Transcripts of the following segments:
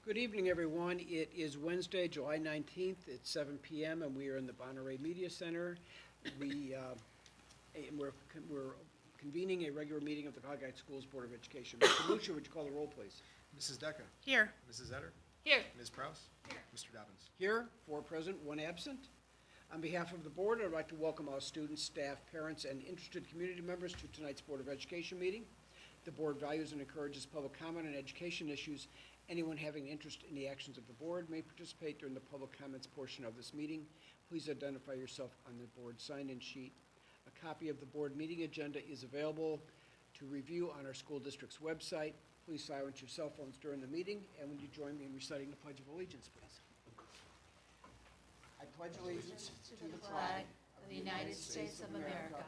Good evening, everyone. It is Wednesday, July 19th. It's 7 p.m. and we are in the Bonneray Media Center. We're convening a regular meeting of the Cog Guide Schools Board of Education. Mr. Muccio, would you call the roll, please? Mrs. Decker. Here. Mrs. Etter. Here. Ms. Prouse. Here. Mr. Dobbins. Here, 4 present, 1 absent. On behalf of the board, I'd like to welcome all students, staff, parents, and interested community members to tonight's Board of Education meeting. The board values and encourages public comment on education issues. Anyone having interest in the actions of the board may participate during the public comments portion of this meeting. Please identify yourself on the board sign-in sheet. A copy of the board meeting agenda is available to review on our school district's website. Please silence your cell phones during the meeting, and would you join me in reciting the Pledge of Allegiance, please? I pledge allegiance To the flag of the United States of America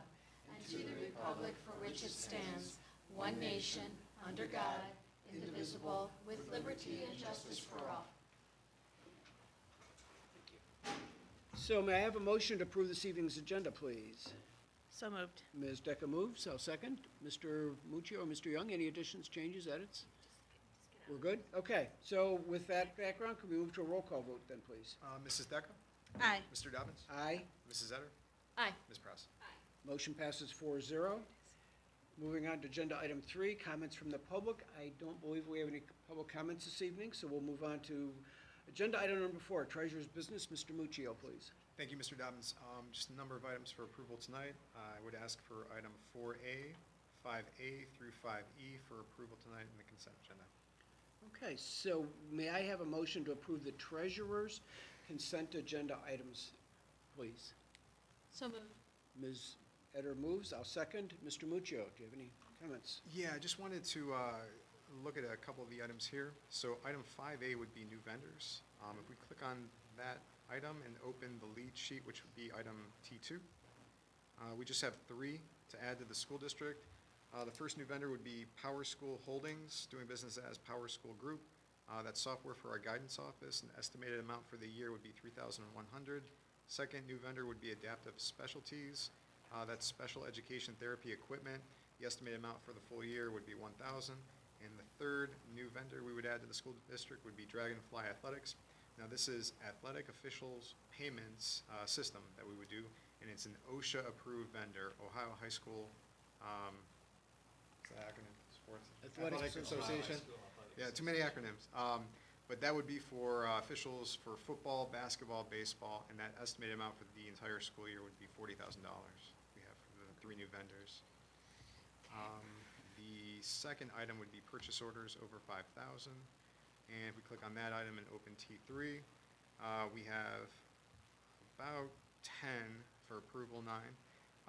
and to the republic for which it stands, one nation, under God, indivisible, with liberty and justice for all. So may I have a motion to approve this evening's agenda, please? So moved. Ms. Decker moves, I'll second. Mr. Muccio or Mr. Young, any additions, changes, edits? We're good? Okay, so with that background, can we move to a roll call vote then, please? Mrs. Decker. Aye. Mr. Dobbins. Aye. Mrs. Etter. Aye. Ms. Prouse. Motion passes 4-0. Moving on to agenda item 3, comments from the public. I don't believe we have any public comments this evening, so we'll move on to agenda item number 4, treasurer's business. Mr. Muccio, please. Thank you, Mr. Dobbins. Just a number of items for approval tonight. I would ask for item 4A, 5A through 5E for approval tonight in the consent agenda. Okay, so may I have a motion to approve the treasurer's consent agenda items, please? So moved. Ms. Etter moves, I'll second. Mr. Muccio, do you have any comments? Yeah, I just wanted to look at a couple of the items here. So item 5A would be new vendors. If we click on that item and open the lead sheet, which would be item T2, we just have 3 to add to the school district. The first new vendor would be Power School Holdings, doing business as Power School Group. That's software for our guidance office. An estimated amount for the year would be $3,100. Second new vendor would be Adaptive Specialties. That's special education therapy equipment. The estimated amount for the full year would be $1,000. And the third new vendor we would add to the school district would be Dragonfly Athletics. Now this is athletic officials payments system that we would do, and it's an OSHA approved vendor, Ohio High School, what's the acronym? Sports Athletics Association. Yeah, too many acronyms. But that would be for officials for football, basketball, baseball, and that estimated amount for the entire school year would be $40,000 we have for the 3 new vendors. The second item would be purchase orders over $5,000. And if we click on that item and open T3, we have about 10 for approval 9.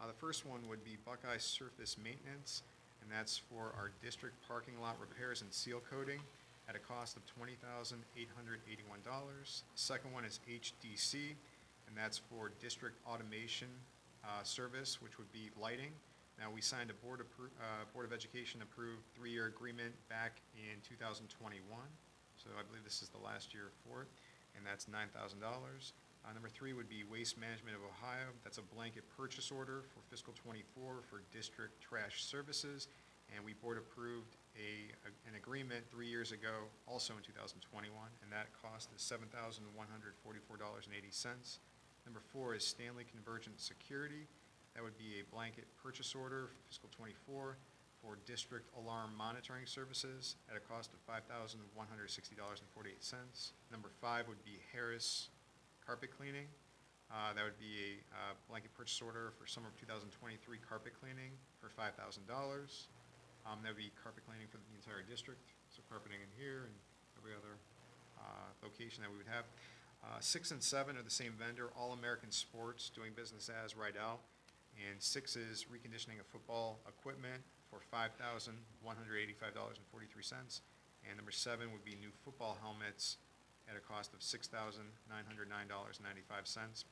The first one would be Buckeye Surface Maintenance, and that's for our district parking lot repairs and seal coating at a cost of $20,881. Second one is HDC, and that's for district automation service, which would be lighting. Now, we signed a Board of Education approved 3-year agreement back in 2021, so I believe this is the last year for it, and that's $9,000. Number 3 would be Waste Management of Ohio. That's a blanket purchase order for fiscal '24 for district trash services, and we board approved an agreement 3 years ago, also in 2021, and that cost is $7,144.80. Number 4 is Stanley Convergent Security. That would be a blanket purchase order for fiscal '24 for district alarm monitoring services at a cost of $5,160.48. Number 5 would be Harris Carpet Cleaning. That would be a blanket purchase order for summer of 2023 carpet cleaning for $5,000. That would be carpet cleaning for the entire district, so carpeting in here and every other location that we would have. 6 and 7 are the same vendor, All American Sports, doing business as Rydell. And 6 is reconditioning of football equipment for $5,185.43. And number 7 would be new football helmets at a cost of $6,909.95.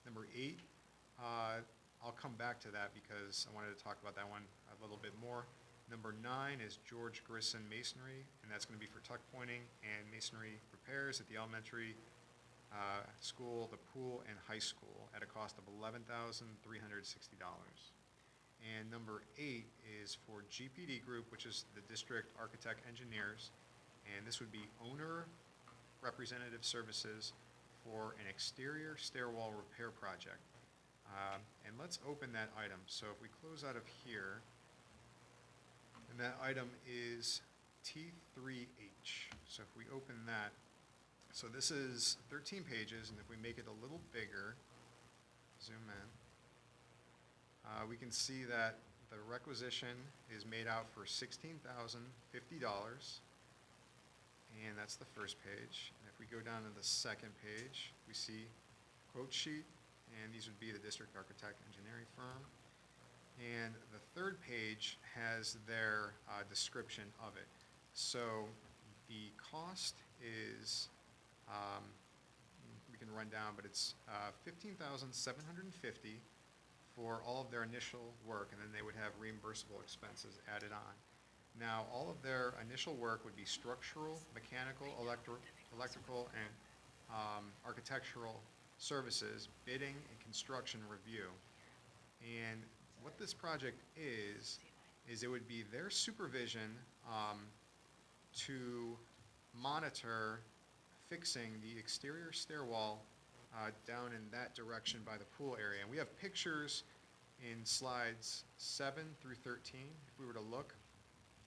Number 8, I'll come back to that because I wanted to talk about that one a little bit more. Number 9 is George Grissom Masonry, and that's going to be for tuck pointing and masonry repairs at the elementary school, the pool, and high school at a cost of $11,360. And number 8 is for GPD Group, which is the District Architect Engineers, and this would be owner Representative Services for an exterior stairwell repair project. And let's open that item. So if we close out of here, and that item is T3H. So if we open that, so this is 13 pages, and if we make it a little bigger, zoom in, we can see that the requisition is made out for $16,050, and that's the first page. And if we go down to the second page, we see quote sheet, and these would be the district architect engineering firm. And the third page has their description of it. So the cost is, we can run down, but it's $15,750 for all of their initial work, and then they would have reimbursable expenses added on. Now, all of their initial work would be structural, mechanical, electrical, and architectural services, bidding, and construction review. And what this project is it would be their supervision to monitor fixing the exterior stairwell down in that direction by the pool area. And we have pictures in slides 7 through 13, if we were to look.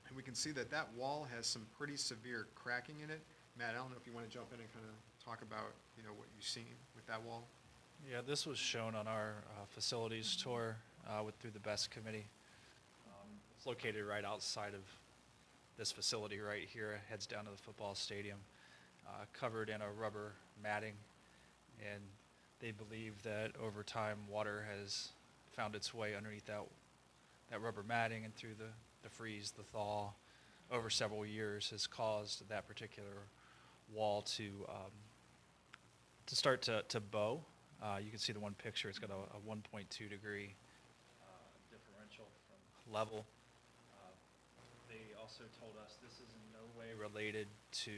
And we can see that that wall has some pretty severe cracking in it. Matt, I don't know if you want to jump in and kind of talk about, what you've seen with that wall. Yeah, this was shown on our facilities tour through the BEST committee. It's located right outside of this facility right here. It heads down to the football stadium, covered in a rubber matting. And they believe that over time, water has found its way underneath that rubber matting, and through the freeze, the thaw, over several years has caused that particular wall to start to bow. You can see the one picture, it's got a 1.2 degree differential from level. They also told us this is in no way related to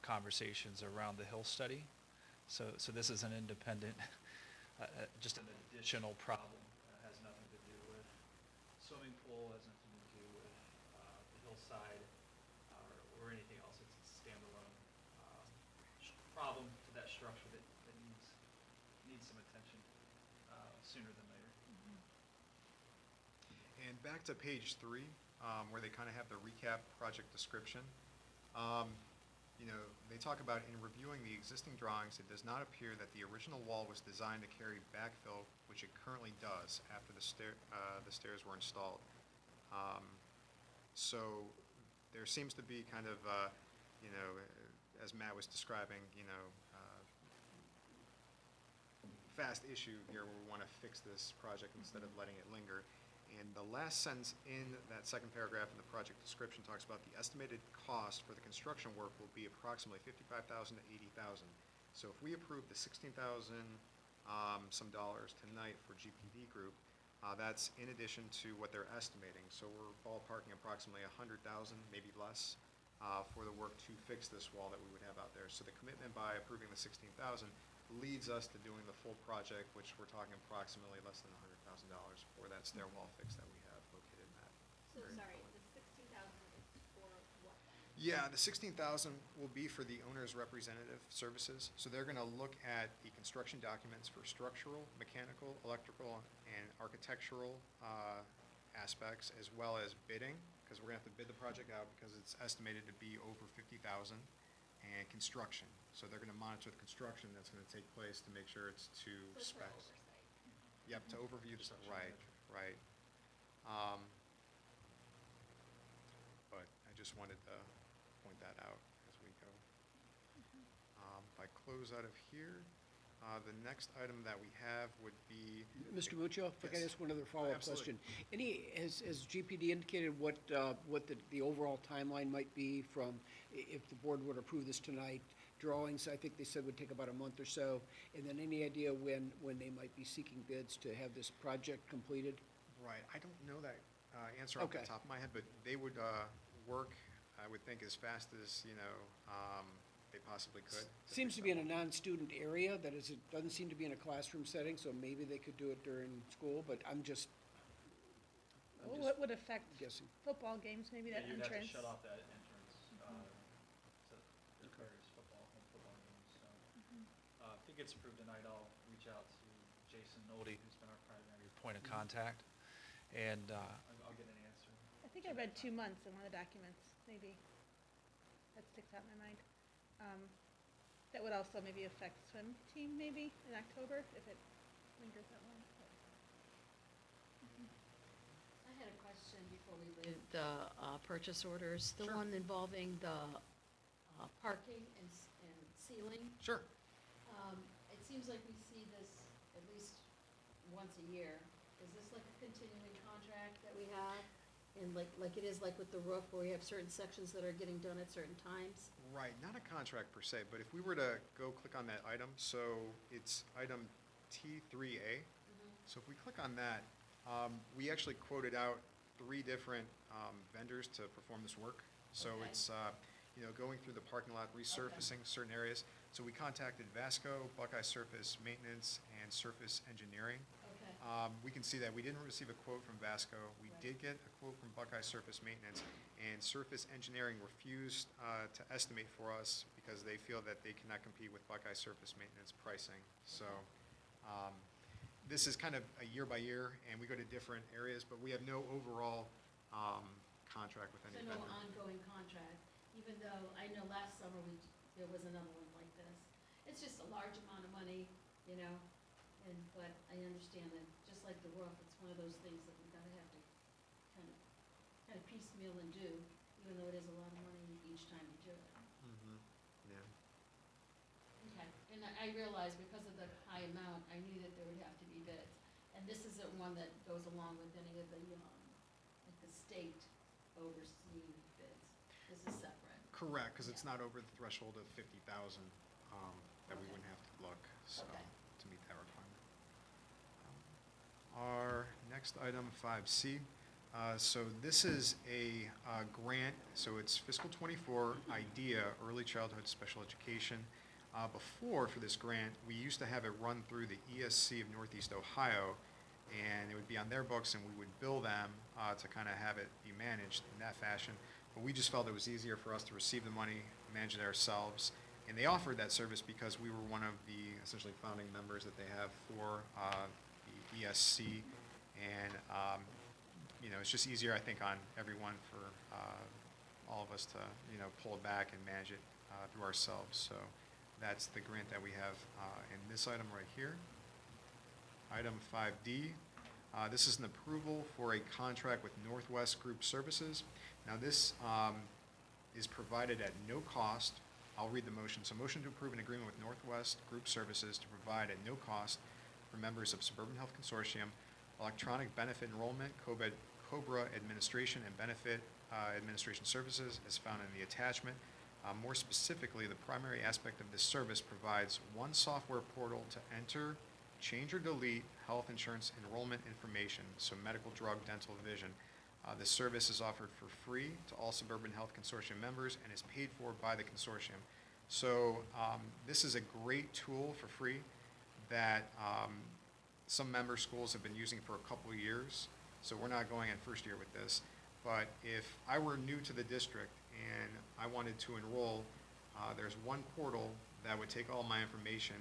conversations around the Hill study. So this is an independent, just an additional problem. Has nothing to do with swimming pool, has nothing to do with the hillside or anything else. It's a standalone problem to that structure that needs some attention sooner than later. And back to page 3, where they kind of have the recap project description. They talk about, in reviewing the existing drawings, it does not appear that the original wall was designed to carry backfill, which it currently does after the stairs were installed. So there seems to be kind of, as Matt was describing, fast issue here where we want to fix this project instead of letting it linger. And the last sentence in that second paragraph in the project description talks about the estimated cost for the construction work will be approximately $55,000 to $80,000. So if we approve the $16,000 some dollars tonight for GPD Group, that's in addition to what they're estimating. So we're ballparking approximately $100,000, maybe less, for the work to fix this wall that we would have out there. So the commitment by approving the $16,000 leads us to doing the full project, which we're talking approximately less than $100,000 for that stairwell fix that we have located in that. So area. sorry, the 16,000 is for what then? Yeah, the $16,000 will be for the owner's representative services. So they're going to look at the construction documents for structural, mechanical, electrical, and architectural aspects, as well as bidding, because we're going to have to bid the project out because it's estimated to be over $50,000, and construction. So they're going to monitor the construction that's going to take place to make sure it's to So for specs. oversight. Yep, to overview the, Construction right, manager. right. But I just wanted to point that out as we go. If I close out of here, the next item that we have would be. Mr. Muccio, if I could Yes. ask one other follow-up Absolutely. question. Has GPD indicated what the overall timeline might be from, if the board would approve this tonight? Drawings, I think they said would take about a month or so, and then any idea when they might be seeking bids to have this project completed? Right, I don't know that answer off the Okay. top of my head, but they would work, I would think, as fast as, they possibly could. Seems to be in a non-student area, that is, it doesn't seem to be in a classroom setting, so maybe they could do it during school, but I'm just Well, what would affect guessing. football games, maybe that You'd have to entrance? shut off that entrance to the various football it gets approved tonight, I'll reach out to Jason Nolde, who's been our primary point of contact, and I'll get an answer. I think I read 2 months in one of the documents, maybe. That sticks out in my mind. That would also maybe affect swim team, maybe, in October, if it lingers that long. I had a question before we leave the purchase orders. The Sure. one involving the parking and ceiling. Sure. It seems like we see this at least once a year. Is this like a continuing contract that we have? And like it is like with the roof, where we have certain sections that are getting done at certain times? Right, not a contract per se, but if we were to go click on that item, so it's item T3A. So if we click on that, we actually quoted out 3 different vendors to perform this work. So Okay. it's, going through the parking lot, resurfacing certain areas. So we contacted Vasco, Buckeye Surface Maintenance, and Surface Engineering. Okay. We can see that we didn't receive a quote from Vasco. We Right. did get a quote from Buckeye Surface Maintenance, and Surface Engineering refused to estimate for us because they feel that they cannot compete with Buckeye Surface Maintenance pricing. So this is kind of a year by year, and we go to different areas, but we have no overall contract with any So no vendor. ongoing contract, even though I know last summer there was another one like this. It's just a large amount of money, but I understand that, just like the roof, it's one of those things that we gotta have to kind of piecemeal and do, even though it is a lot of money each time you do it. Mhm. Yeah. Okay, and I realized because of the high amount, I knew that there would have to be bids. And this isn't one that goes along with any of the, like the state overseeing bids. This is separate. Correct, because it's Yeah. not over the threshold of 50,000 that we Okay. wouldn't have to look, so, Okay. to meet that requirement. Our next item, 5C. So this is a grant, so it's fiscal '24 IDEA, Early Childhood Special Education. Before, for this grant, we used to have it run through the ESC of Northeast Ohio, and it would be on their books, and we would bill them to kind of have it be managed in that fashion. But we just felt it was easier for us to receive the money, manage it ourselves. And they offered that service because we were one of the essentially founding members that they have for the ESC. And, it's just easier, I think, on everyone for all of us to, pull it back and manage it through ourselves. So that's the grant that we have in this item right here. Item 5D, this is an approval for a contract with Northwest Group Services. Now, this is provided at no cost. I'll read the motion. So motion to approve an agreement with Northwest Group Services to provide at no cost for members of Suburban Health Consortium electronic benefit enrollment, COBRA administration, and benefit administration services as found in the attachment. More specifically, the primary aspect of this service provides one software portal to enter, change or delete health insurance enrollment information, so medical, drug, dental, vision. This service is offered for free to all Suburban Health Consortium members and is paid for by the consortium. So this is a great tool for free that some member schools have been using for a couple of years. So we're not going in first year with this. But if I were new to the district and I wanted to enroll, there's one portal that would take all my information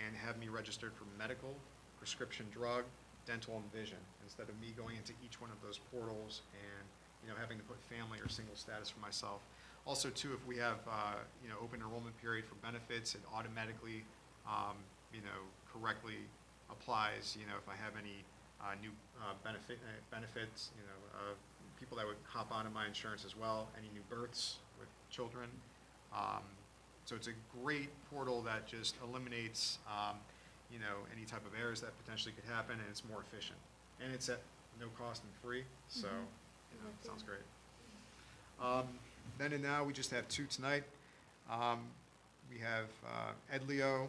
and have me registered for medical, prescription drug, dental, and vision, instead of me going into each one of those portals and, having to put family or single status for myself. Also, too, if we have, open enrollment period for benefits, it automatically, correctly applies, if I have any new benefits, people that would hop onto my insurance as well, any new births with children. So it's a great portal that just eliminates, any type of errors that potentially could happen, and it's more efficient. And it's at no cost and free, so, it sounds great. Then and now, we just have 2 tonight. We have Edlio,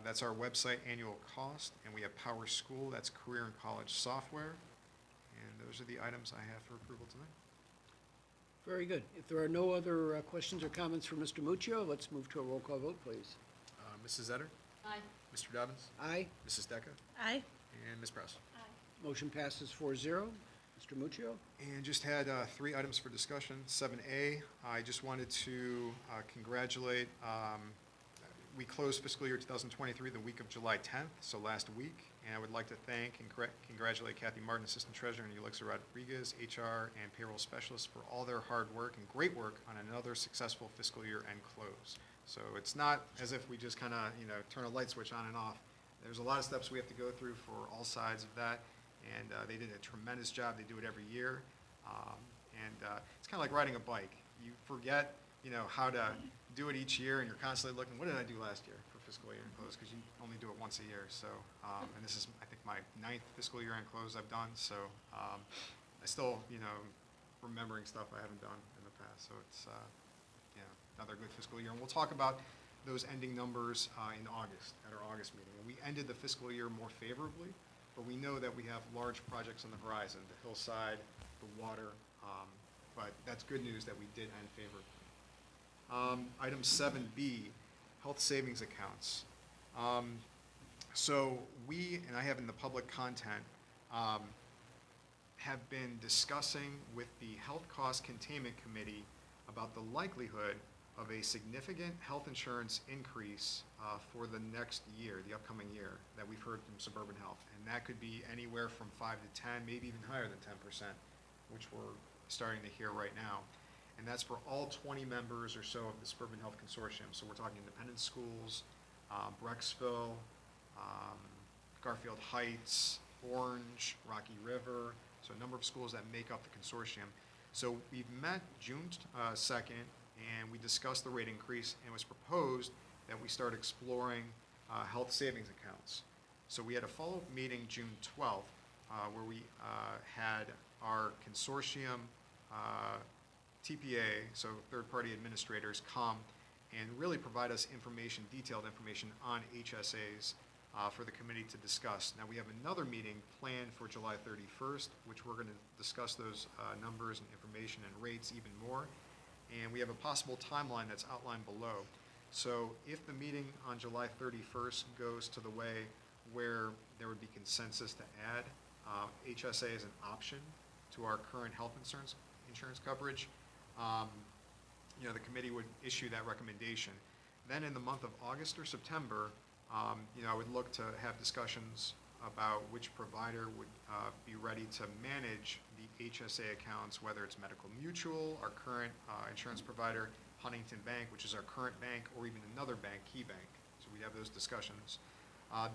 that's our website annual cost, and we have Power School, that's career and college software. And those are the items I have for approval tonight. Very good. If there are no other questions or comments for Mr. Muccio, let's move to a roll call vote, please. Mrs. Etter, Aye. Mr. Dobbins, Aye. Mrs. Decker, Aye. and Ms. Prowse. Motion passes 4-0. Mr. Muccio? And just had 3 items for discussion. 7A, I just wanted to congratulate, we closed fiscal year 2023 the week of July 10th, so last week. And I would like to thank and congratulate Kathy Martin, Assistant Treasurer, and Ulixa Rodriguez, HR and Payroll Specialist, for all their hard work and great work on another successful fiscal year end close. So it's not as if we just kind of, turn a light switch on and off. There's a lot of steps we have to go through for all sides of that, and they did a tremendous job. They do it every year. It's kind of like riding a bike. You forget, how to do it each year, and you're constantly looking, what did I do last year for fiscal year end close? Because you only do it once a year. So, and this is, I think, my 9th fiscal year end close I've done. So I still, remembering stuff I haven't done in the past. So it's, another good fiscal year. And we'll talk about those ending numbers in August, at our August meeting. And we ended the fiscal year more favorably, but we know that we have large projects on the horizon, the hillside, the water, but that's good news that we did end favorably. Item 7B, health savings accounts. So we, and I have in the public content, have been discussing with the Health Cost Containment Committee about the likelihood of a significant health insurance increase for the next year, the upcoming year, that we've heard from Suburban Health. And that could be anywhere from 5 to 10, maybe even higher than 10%, which we're starting to hear right now. And that's for all 20 members or so of the Suburban Health Consortium. So we're talking independent schools, Brecksville, Garfield Heights, Orange, Rocky River, so a number of schools that make up the consortium. So we've met June 2nd, and we discussed the rate increase, and it was proposed that we start exploring health savings accounts. So we had a follow-up meeting June 12th, where we had our consortium TPA, so third-party administrators, come and really provide us information, detailed information on HSAs for the committee to discuss. Now, we have another meeting planned for July 31st, which we're going to discuss those numbers and information and rates even more. And we have a possible timeline that's outlined below. So if the meeting on July 31st goes to the way where there would be consensus to add HSA as an option to our current health insurance coverage, the committee would issue that recommendation. Then in the month of August or September, I would look to have discussions about which provider would be ready to manage the HSA accounts, whether it's Medical Mutual, our current insurance provider, Huntington Bank, which is our current bank, or even another bank, Key Bank. So we'd have those discussions.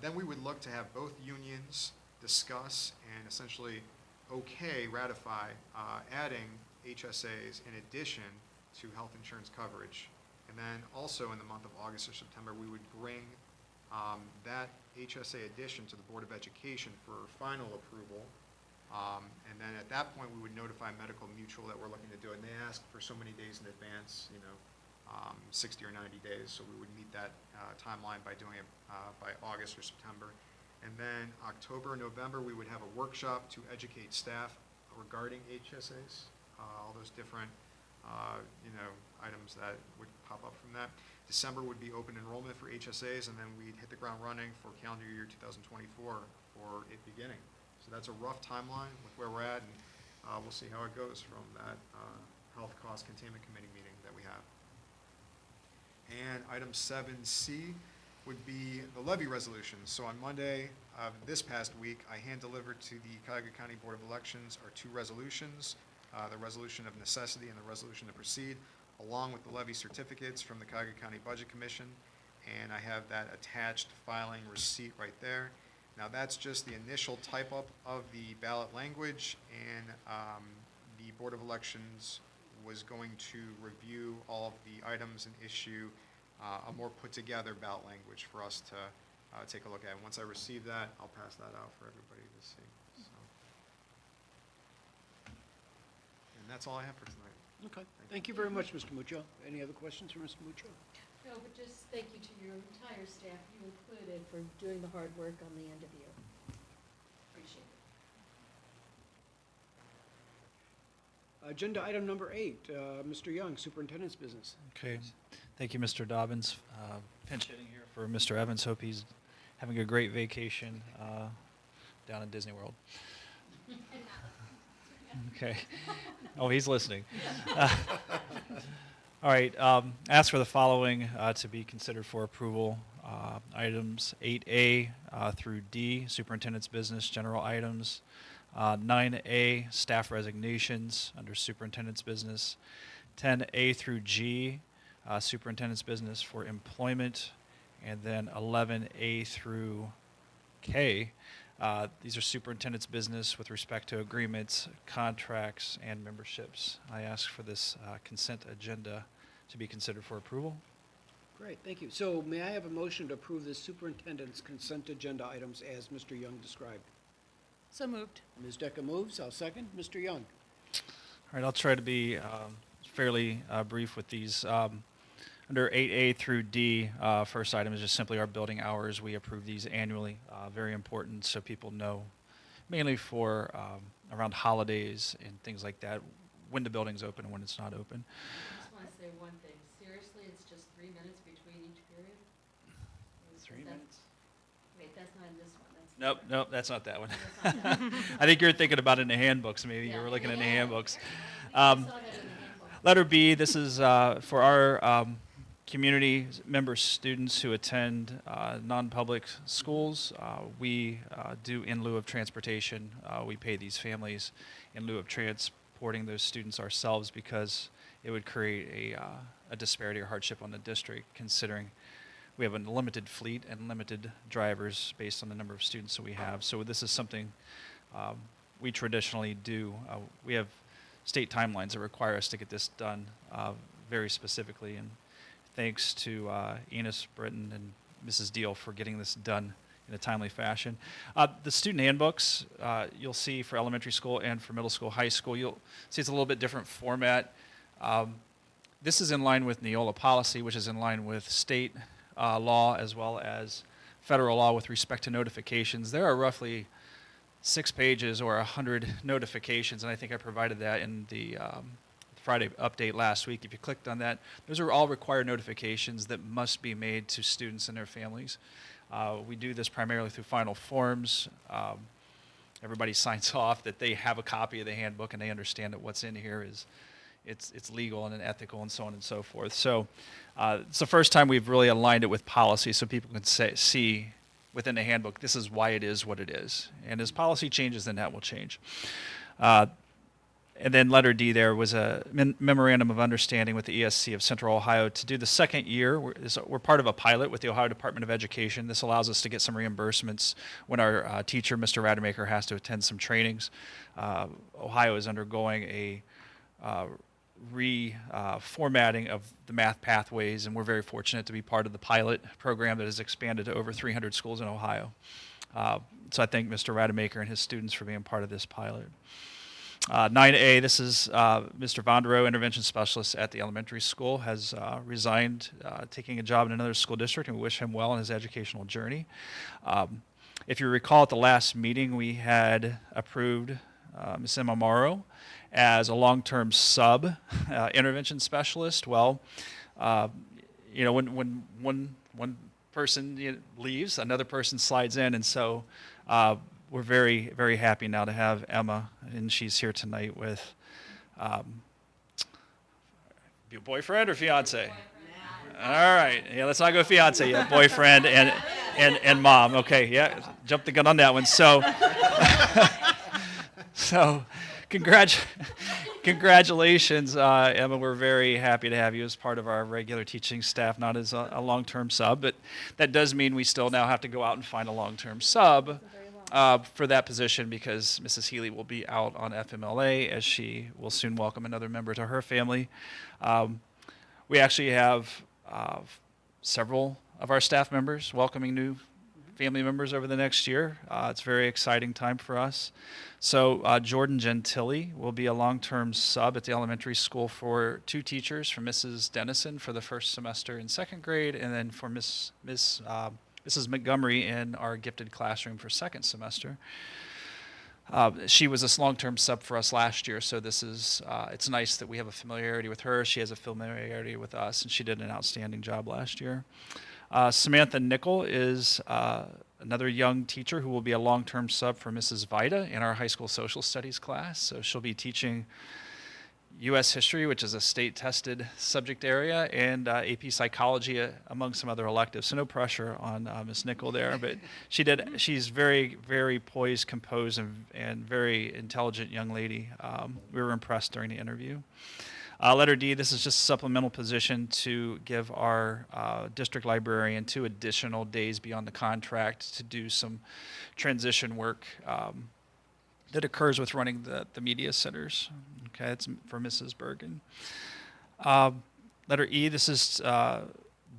Then we would look to have both unions discuss and essentially ratify adding HSAs in addition to health insurance coverage. And then also in the month of August or September, we would bring that HSA addition to the Board of Education for final approval. And then at that point, we would notify Medical Mutual that we're looking to do it. And they ask for so many days in advance, 60 or 90 days. So we would meet that timeline by doing it by August or September. And then October, November, we would have a workshop to educate staff regarding HSAs, all those different, items that would pop up from that. December would be open enrollment for HSAs, and then we'd hit the ground running for calendar year 2024 for it beginning. So that's a rough timeline with where we're at, and we'll see how it goes from that Health Cost Containment Committee meeting that we have. And item 7C would be the levy resolution. So on Monday of this past week, I hand-delivered to the Cuyahoga County Board of Elections our two resolutions, the resolution of necessity and the resolution to proceed, along with the levy certificates from the Cuyahoga County Budget Commission. And I have that attached filing receipt right there. Now, that's just the initial type-up of the ballot language, and the Board of Elections was going to review all of the items and issue a more put-together ballot language for us to take a look at. And once I receive that, I'll pass that out for everybody to see. So. And that's all I have for tonight. Okay. Thank you very much, Mr. Mucho. Any other questions for Mr. Mucho? No, but just thank you to your entire staff, you included, for doing the hard work on the end of year. Appreciate it. Agenda item number 8, Mr. Young, Superintendent's Business. Okay, thank you, Mr. Dobbins. Pinch hitting here for Mr. Evans. Hope he's having a great vacation down in Disney World. Okay. Oh, he's listening. All right, ask for the following to be considered for approval. Items 8A through D, superintendent's business, general items. 9A, staff resignations under superintendent's business. 10A through G, superintendent's business for employment. And then 11A through K, these are superintendent's business with respect to agreements, contracts, and memberships. I ask for this consent agenda to be considered for approval. Great, thank you. So may I have a motion to approve the superintendent's consent agenda items as Mr. Young described? So moved. Ms. Decker moves, I'll second. Mr. Young? All right, I'll try to be fairly brief with these. Under 8A through D, first item is just simply our building hours. We approve these annually, very important so people know, mainly for around holidays and things like that, when the building's open and when it's not open. I just want to say one thing. Seriously, it's just 3 minutes between each period? 3 That- minutes? Wait, that's not in this one. That's Nope, that's not that one. That's not that. I think you're thinking about it in the handbooks, maybe. You Yeah. were looking in the handbooks. I saw that in the handbook. Letter B, this is for our community member students who attend non-public schools. We do in lieu of transportation. We pay these families in lieu of transporting those students ourselves because it would create a disparity or hardship on the district, considering we have a limited fleet and limited drivers based on the number of students that we have. So this is something we traditionally do. We have state timelines that require us to get this done very specifically, and thanks to Enos Britton and Mrs. Deal for getting this done in a timely fashion. The student handbooks, you'll see for elementary school and for middle school, high school, you'll see it's a little bit different format. This is in line with Neola policy, which is in line with state law as well as federal law with respect to notifications. There are roughly 6 pages or 100 notifications, and I think I provided that in the Friday update last week. If you clicked on that, those are all required notifications that must be made to students and their families. We do this primarily through final forms. Everybody signs off that they have a copy of the handbook and they understand that what's in here is it's legal and ethical and so on and so forth. So it's the first time we've really aligned it with policy so people can see within the handbook this is why it is what it is. And as policy changes, then that will change. And then letter D there was a memorandum of understanding with the ESC of Central Ohio to do the second year. We're part of a pilot with the Ohio Department of Education. This allows us to get some reimbursements when our teacher, Mr. Rademacher, has to attend some trainings. Ohio is undergoing a reformatting of the math pathways, and we're very fortunate to be part of the pilot program that has expanded to over 300 schools in Ohio. So I thank Mr. Rademacher and his students for being part of this pilot. 9A, this is Mr. Vondero, intervention specialist at the elementary school, has resigned, taking a job in another school district, and we wish him well in his educational journey. If you recall, at the last meeting, we had approved Ms. Emma Morrow as a long-term sub intervention specialist. Well, when one person leaves, another person slides in, and so we're very, very happy now to have Emma, and she's here tonight with your boyfriend or fiance? All right, yeah, let's not go fiance yet. Boyfriend and mom. Okay, yeah, jump the gun on that one. So, congratulations, Emma. We're very happy to have you as part of our regular teaching staff, not as a long-term sub, but that does mean we still now have to go out and find a long-term sub for that position because Mrs. Healy will be out on FMLA as she will soon welcome another member to her family. We actually have several of our staff members welcoming new family members over the next year. It's a very exciting time for us. So Jordan Gentili will be a long-term sub at the elementary school for 2 teachers, for Mrs. Dennison for the first semester in 2nd grade, and then for Mrs. Montgomery in our gifted classroom for 2nd semester. She was this long-term sub for us last year, so this is it's nice that we have a familiarity with her. She has a familiarity with us, and she did an outstanding job last year. Samantha Nickel is another young teacher who will be a long-term sub for Mrs. Vida in our high school social studies class. So she'll be teaching U.S. history, which is a state-tested subject area, and AP psychology, among some other electives. So no pressure on Ms. Nickel there, but she's very, very poised, composed, and very intelligent young lady. We were impressed during the interview. Letter D, this is just a supplemental position to give our district librarian 2 additional days beyond the contract to do some transition work that occurs with running the media centers. Okay, it's for Mrs. Bergen. Letter E, this is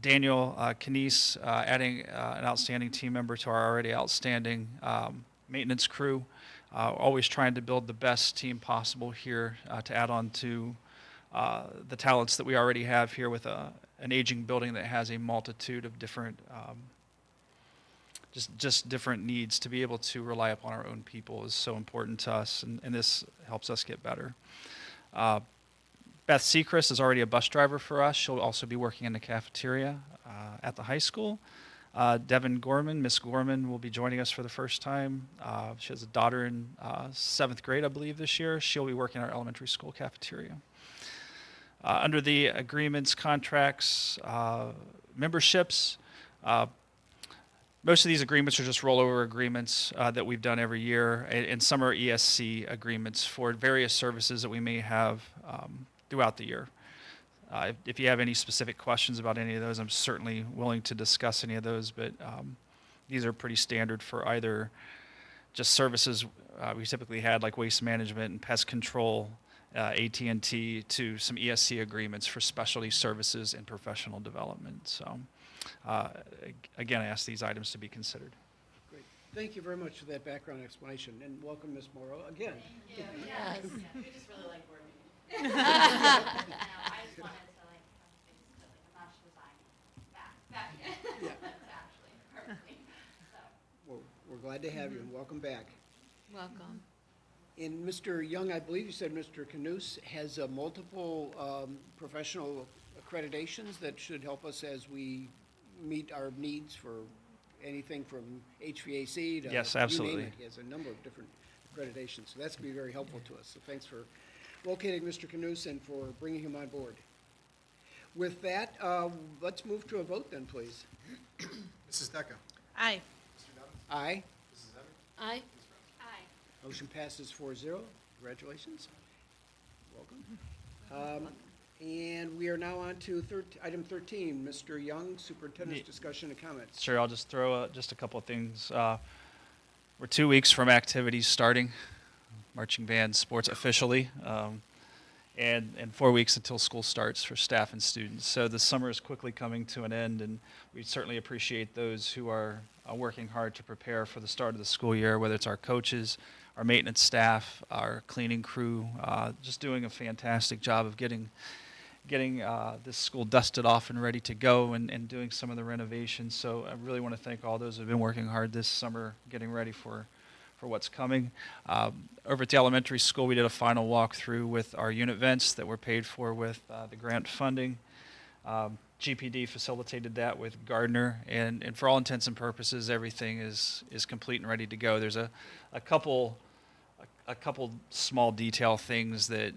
Daniel Canese adding an outstanding team member to our already outstanding maintenance crew. Always trying to build the best team possible here to add on to the talents that we already have here with an aging building that has a multitude of different just different needs. To be able to rely upon our own people is so important to us, and this helps us get better. Beth Sechrist is already a bus driver for us. She'll also be working in the cafeteria at the high school. Devin Gorman, Miss Gorman, will be joining us for the first time. She has a daughter in 7th grade, I believe, this year. She'll be working in our elementary school cafeteria. Under the agreements, contracts, memberships, most of these agreements are just rollover agreements that we've done every year, and some are ESC agreements for various services that we may have throughout the year. If you have any specific questions about any of those, I'm certainly willing to discuss any of those, but these are pretty standard for either just services we typically had, like waste management and pest control, AT&T, to some ESC agreements for specialty services and professional development. So again, I ask these items to be considered. Great. Thank you very much for that background explanation, and welcome, Ms. Morrow, again. Yes. We just really like board meetings. I just wanted to like, I'm not just resigning back yet. Yeah. That's actually perfectly, so. Well, we're glad to have you, and welcome back. Welcome. And Mr. Young, I believe you said Mr. Canuse has multiple professional accreditations that should help us as we meet our needs for anything from HVAC to Yes, you name absolutely. it. He has a number of different accreditations, so that's going to be very helpful to us. So thanks for locating Mr. Canuse and for bringing him on board. With that, let's move to a vote then, please. Mrs. Decker? Aye. Mr. Dobbins? Aye. Mrs. Evans? Aye. Ms. Rowland? Aye. Motion passes 4-0. Congratulations. Welcome. And we are now on to item 13, Mr. Young, Superintendent's Ye- discussion and comments. Sure, I'll just throw just a couple of things. We're 2 weeks from activities starting, marching band, sports officially, and 4 weeks until school starts for staff and students. So the summer is quickly coming to an end, and we certainly appreciate those who are working hard to prepare for the start of the school year, whether it's our coaches, our maintenance staff, our cleaning crew, just doing a fantastic job of getting this school dusted off and ready to go, and doing some of the renovations. So I really want to thank all those who have been working hard this summer getting ready for what's coming. Over at the elementary school, we did a final walkthrough with our unit vents that were paid for with the grant funding. GPD facilitated that with Gardner, and for all intents and purposes, everything is complete and ready to go. There's a couple small detail things that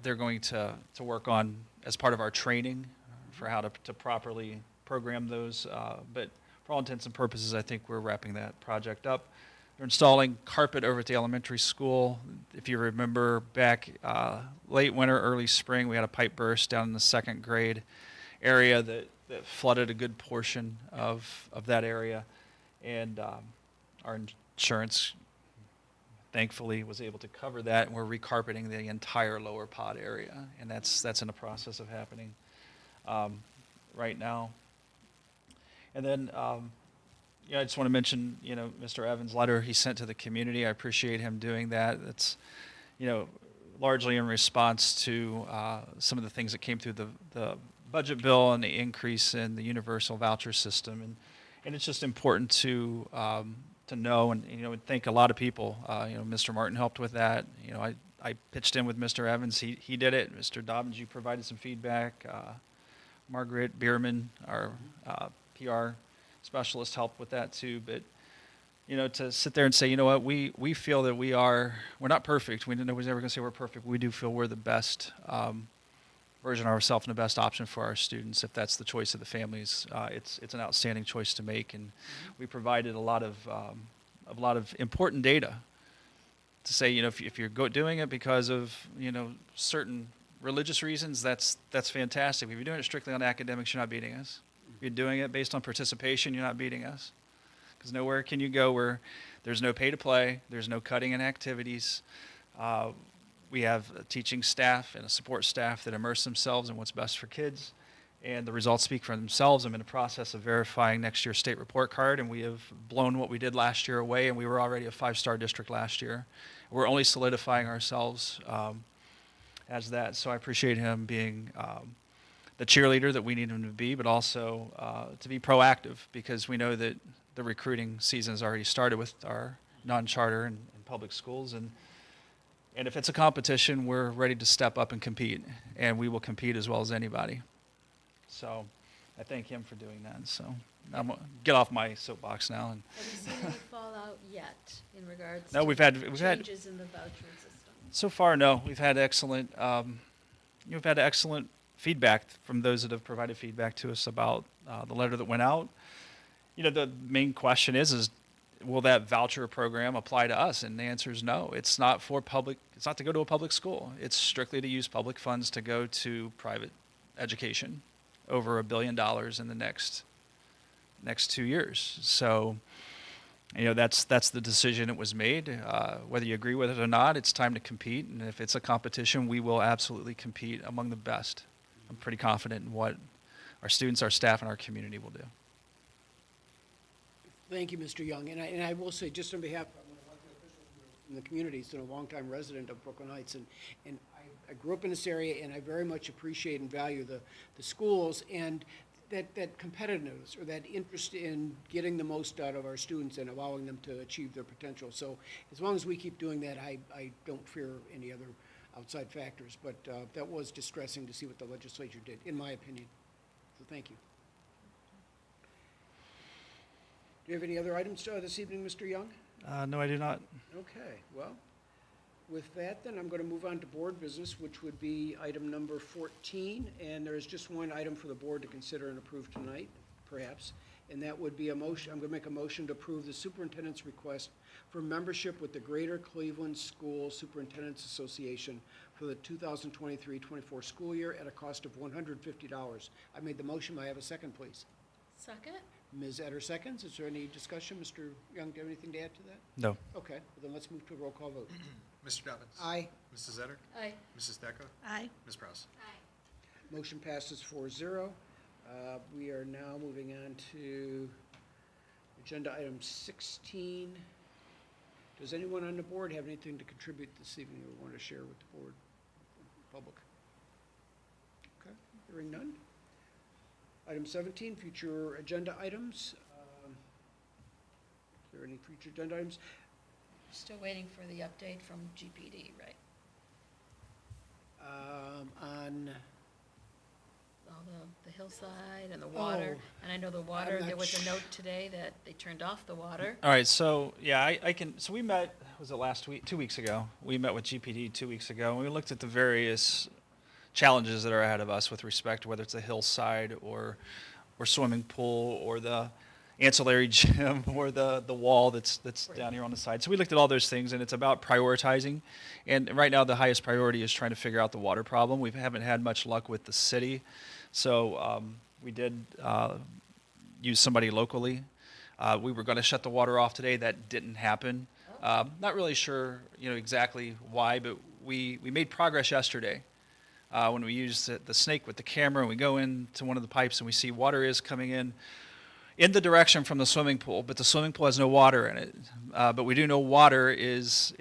they're going to work on as part of our training for how to properly program those. But for all intents and purposes, I think we're wrapping that project up. They're installing carpet over at the elementary school. If you remember back late winter, early spring, we had a pipe burst down in the 2nd grade area that flooded a good portion of that area. And our insurance thankfully was able to cover that, and we're recarpeting the entire lower pod area, and that's in the process of happening right now. And then I just want to mention, Mr. Evans' letter he sent to the community. I appreciate him doing that. That's, largely in response to some of the things that came through the budget bill and the increase in the universal voucher system, and it's just important to know and thank a lot of people. Mr. Martin helped with that. I pitched in with Mr. Evans. He did it. Mr. Dobbins, you provided some feedback. Margaret Bierman, our PR specialist, helped with that too. But to sit there and say, you know what, we feel that we're not perfect. Nobody's ever going to say we're perfect. We do feel we're the best version of ourselves and the best option for our students. If that's the choice of the families, it's an outstanding choice to make. And we provided a lot of important data to say, if you're doing it because of, certain religious reasons, that's fantastic. If you're doing it strictly on academics, you're not beating us. If you're doing it based on participation, you're not beating us. Because nowhere can you go where there's no pay to play, there's no cutting in activities. We have a teaching staff and a support staff that immerse themselves in what's best for kids, and the results speak for themselves. I'm in the process of verifying next year's state report card, and we have blown what we did last year away, and we were already a 5-star district last year. We're only solidifying ourselves as that, so I appreciate him being the cheerleader that we need him to be, but also to be proactive, because we know that the recruiting season has already started with our non-charter and public schools, and if it's a competition, we're ready to step up and compete, and we will compete as well as anybody. So I thank him for doing that. So I'm gonna get off my soapbox now. And Have you seen any fallout yet in regards No, to we've had changes in the vouchering system? so far, no, we've had excellent feedback from those that have provided feedback to us about the letter that went out. The main question is will that voucher program apply to us? And the answer is no. It's not for public. It's not to go to a public school. It's strictly to use public funds to go to private education, over $1 billion in the next 2 years. So, that's the decision that was made. Whether you agree with it or not, it's time to compete. And if it's a competition, we will absolutely compete among the best. I'm pretty confident in what our students, our staff, and our community will do. Thank you, Mr. Young. And I will say, just on behalf of elected officials in the community, he's been a longtime resident of Brooklyn Heights, and I grew up in this area, and I very much appreciate and value the schools and that competitiveness, or that interest in getting the most out of our students and allowing them to achieve their potential. So as long as we keep doing that, I don't fear any other outside factors. But that was distressing to see what the legislature did, in my opinion. So thank you. Do you have any other items this evening, Mr. Young? No, I do not. Okay, well, with that, then I'm going to move on to board business, which would be item number 14. And there is just one item for the board to consider and approve tonight, perhaps. And that would be a motion. I'm going to make a motion to approve the superintendent's request for membership with the Greater Cleveland School Superintendents Association for the 2023-24 school year at a cost of $150. I made the motion. May I have a second, please? Second? Ms. Etter seconds. Is there any discussion? Mr. Young, do you have anything to add to that? No. Okay, well, then let's move to a roll call vote. Mr. Dobbins. Aye. Mrs. Etter. Aye. Mrs. Decker. Aye. Ms. Prowse. Aye. Motion passes 4-0. We are now moving on to agenda item 16. Does anyone on the board have anything to contribute this evening or want to share with the board, public? Okay, hearing none. Item 17, future agenda items. Is there any future agenda items? Still waiting for the update from GPD, right? On, All the hillside and the water. Oh, And I know the water, not there was a note today that they turned off the water. All right, so yeah, I can. So we met. Was it last week? 2 weeks ago. We met with GPD 2 weeks ago, and we looked at the various challenges that are ahead of us with respect to whether it's a hillside or swimming pool or the ancillary gym or the wall that's down here on the side. So we looked at all those things, and it's about prioritizing. And right now, the highest priority is trying to figure out the water problem. We haven't had much luck with the city, so we did use somebody locally. We were going to shut the water off today. That didn't happen. Not really sure, exactly why, but we made progress yesterday. When we use the snake with the camera, and we go into one of the pipes and we see water is coming in the direction from the swimming pool, but the swimming pool has no water in it. But we do know water is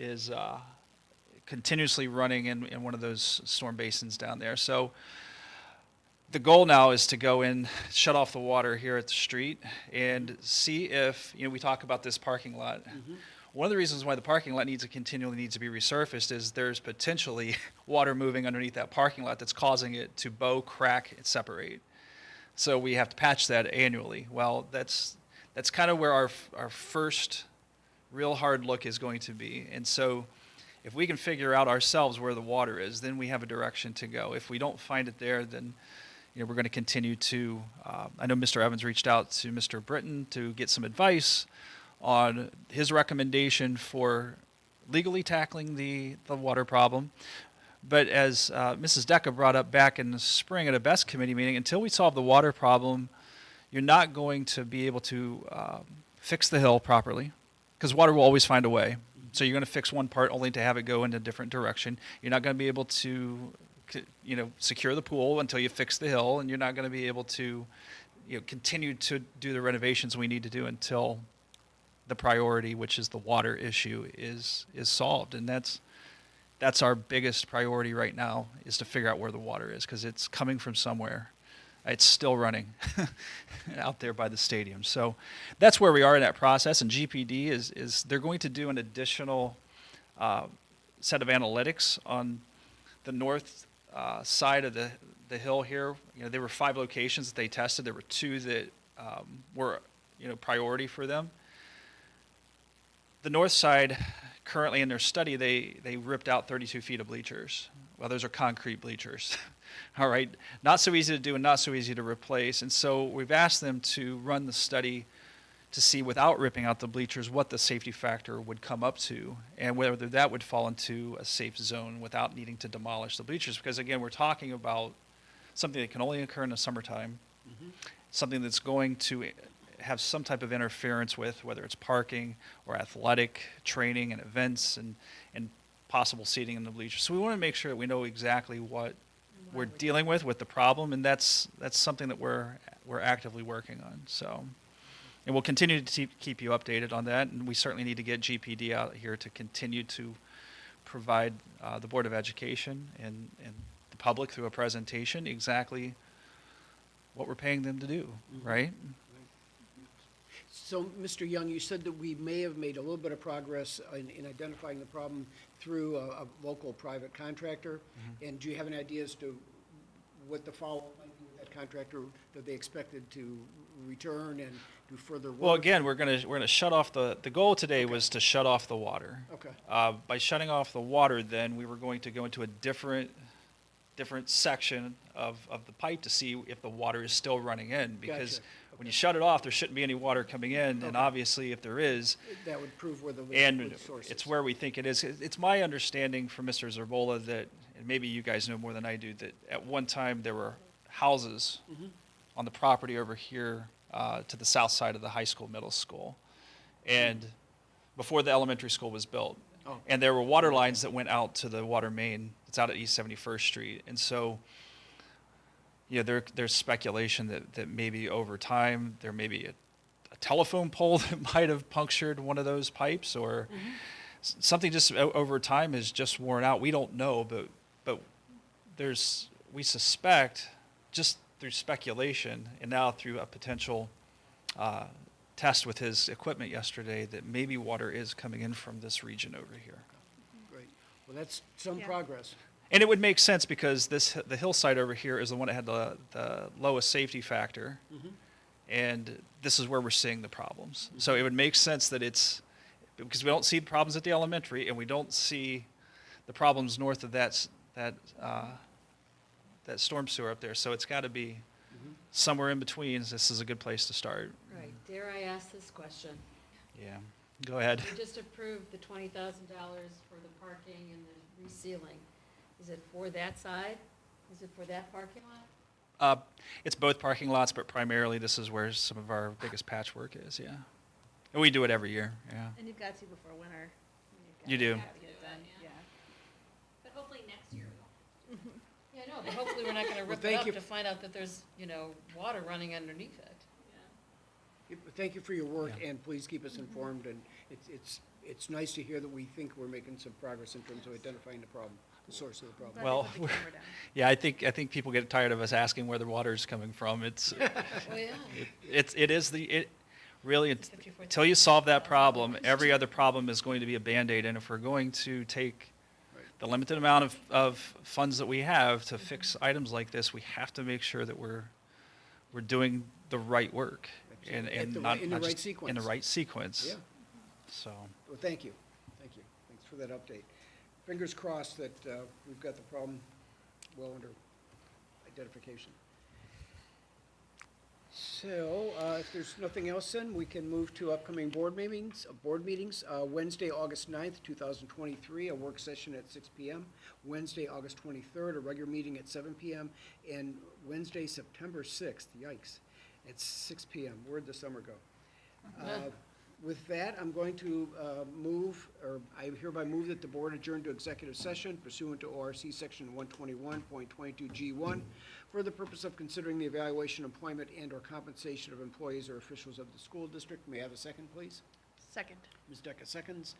continuously running in one of those storm basins down there. So the goal now is to go in, shut off the water here at the street, and see if, we talk about this parking lot. Mm-hmm. One of the reasons why the parking lot continually needs to be resurfaced is there's potentially water moving underneath that parking lot that's causing it to bow, crack, and separate. So we have to patch that annually. Well, that's kind of where our first real hard look is going to be. And so if we can figure out ourselves where the water is, then we have a direction to go. If we don't find it there, then we're going to continue to, I know Mr. Evans reached out to Mr. Britton to get some advice on his recommendation for legally tackling the water problem. But as Mrs. Decker brought up back in the spring at a BEST committee meeting, until we solve the water problem, you're not going to be able to fix the hill properly, because water will always find a way. So you're going to fix one part only to have it go in a different direction. You're not going to be able to, secure the pool until you fix the hill, and you're not going to be able to, continue to do the renovations we need to do until the priority, which is the water issue, is solved. And that's our biggest priority right now, is to figure out where the water is, because it's coming from somewhere. It's still running out there by the stadium. So that's where we are in that process. And GPD is they're going to do an additional set of analytics on the north side of the hill here. There were 5 locations that they tested. There were 2 that were priority for them. The north side, currently in their study, they ripped out 32 feet of bleachers. Well, those are concrete bleachers. All right, not so easy to do and not so easy to replace. And so we've asked them to run the study to see, without ripping out the bleachers, what the safety factor would come up to, and whether that would fall into a safe zone without needing to demolish the bleachers. Because again, we're talking about something that can only occur in the summertime, something that's going to have some type of interference with, whether it's parking or athletic training and events and possible seating in the bleachers. So we want to make sure that we know exactly what we're dealing with the problem, and that's something that we're actively working on. So, and we'll continue to keep you updated on that, and we certainly need to get GPD out here to continue to provide the Board of Education and the public through a presentation exactly what we're paying them to do, right? So, Mr. Young, you said that we may have made a little bit of progress in identifying the problem through a local private contractor. And do you have any ideas to what the follow-up might be with that contractor, that they expected to return and do further work? Well, again, we're gonna shut off the goal today was to shut off the water. Okay. By shutting off the water, then we were going to go into a different section of the pipe to see if the water is still running in, because Gotcha. when you shut it off, there shouldn't be any water coming in, and obviously if there is, That would prove where the and source is. it's where we think it is. It's my understanding from Mr. Zerbola that, and maybe you guys know more than I do, that at one time there were houses on the property over here to the south side of the high school, middle school, and before the elementary school was built. Oh. And there were water lines that went out to the water main. It's out at East 71st Street. And so, there's speculation that maybe over time there may be a telephone pole that might have punctured one of those pipes, or something just over time has just worn out. We don't know, but we suspect, just through speculation and now through a potential test with his equipment yesterday, that maybe water is coming in from this region over here. Great. Well, that's some Yeah. progress. And it would make sense, because the hillside over here is the one that had the lowest safety factor, and this is where we're seeing the problems. So it would make sense that it's, because we don't see the problems at the elementary, and we don't see the problems north of that storm sewer up there. So it's got to be somewhere in between. This is a good place to start. Right, dare I ask this question? Yeah, go ahead. We just approved the $20,000 for the parking and the resealing. Is it for that side? Is it for that parking lot? It's both parking lots, but primarily this is where some of our biggest patchwork is, yeah. And we do it every year, yeah. And you've got to before winter. You do. To get it done, yeah. But hopefully next year we will. Yeah, no, but hopefully we're not gonna Well, rip it thank up you. to find out that there's, water running underneath it. Thank you for your work, Yeah. and please keep us informed. And it's nice to hear that we think we're making some progress in terms of identifying the problem, the source of the problem. Glad they Well, put the we're- camera down. Yeah, I think people get tired of us asking where the water's coming from. It's, Well, yeah. really, until you solve that problem, every other problem is going to be a Band-Aid. And if we're going to take the limited amount of funds that we have to fix items like this, we have to make sure that we're doing the right work, and Absolutely. not In the not right just in the sequence. right sequence. Yeah. So, Well, thank you. Thank you. Thanks for that update. Fingers crossed that we've got the problem well under identification. So, if there's nothing else then, we can move to upcoming board meetings. Wednesday, August 9th, 2023, a work session at 6 PM. Wednesday, August 23rd, a regular meeting at 7 PM. And Wednesday, September 6th, yikes, at 6 PM. Where'd the summer go? With that, I'm going to I hereby move that the board adjourn to executive session pursuant to ORC Section 121.22G1 for the purpose of considering the evaluation, employment, and/or compensation of employees or officials of the school district. May I have a second, please? Second. Ms. Decker seconds.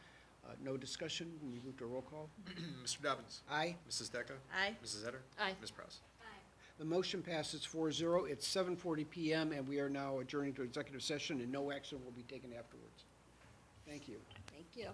No discussion. We move to roll call. Mr. Dobbins. Aye. Mrs. Decker. Aye. Mrs. Etter. Aye. Ms. Prowse. The motion passes 4-0. It's 7:40 PM, and we are now adjourning to executive session, and no action will be taken afterwards. Thank you. Thank you.